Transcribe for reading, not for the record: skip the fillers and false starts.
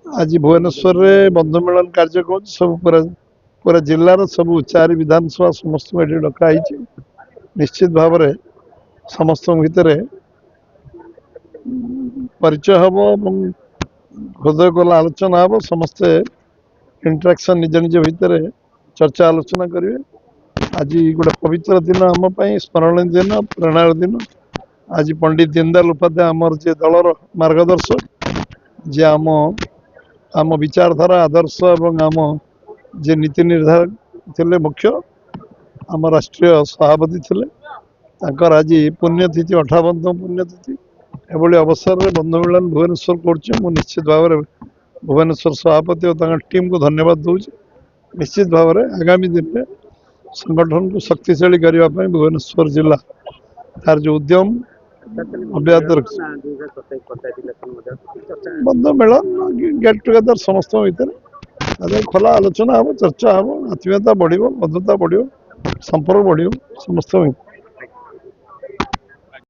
आज भुवनेश्वर में बंधु मिलन कार्यक्रम सब पूरा पूरा जिलार सब 4 विधानसभा समस्त को ये डकाई निश्चित भाव में समस्त भितर परिचय हम हृदय कला आलोचना हम समस्ते इंटराक्शन निज निज भितर चर्चा आलोचना करेंगे। आज गोटे पवित्र दिन आम स्मरणीय दिन प्रेरणार दिन। आज पंडित दीनदयाल उपाध्याय आमर जे दलर मार्गदर्शक जे आम विचारधारा आदर्श एवं आम जे नीति निर्धारक थे मुख्य आम राष्ट्रीय सभापति थे आज पुण्यतिथि 58 पुण्यतिथि एभली अवसर में बंधु मिलन भुवनेश्वर कर निश्चित भाव में भुवनेश्वर सभापति और टीम को धन्यवाद दूचे। निश्चित भाव में आगामी दिन में संगठन को शक्तिशाली करने भुवनेश्वर जिला तार जो उद्यम अव्याहत बंधु मिलन गेट टुगेदर समस्त भर खोला आलोचना हम चर्चा हम आत्मीयता बढ़ बंधुता बढ़ संपर्क बढ़ समस्त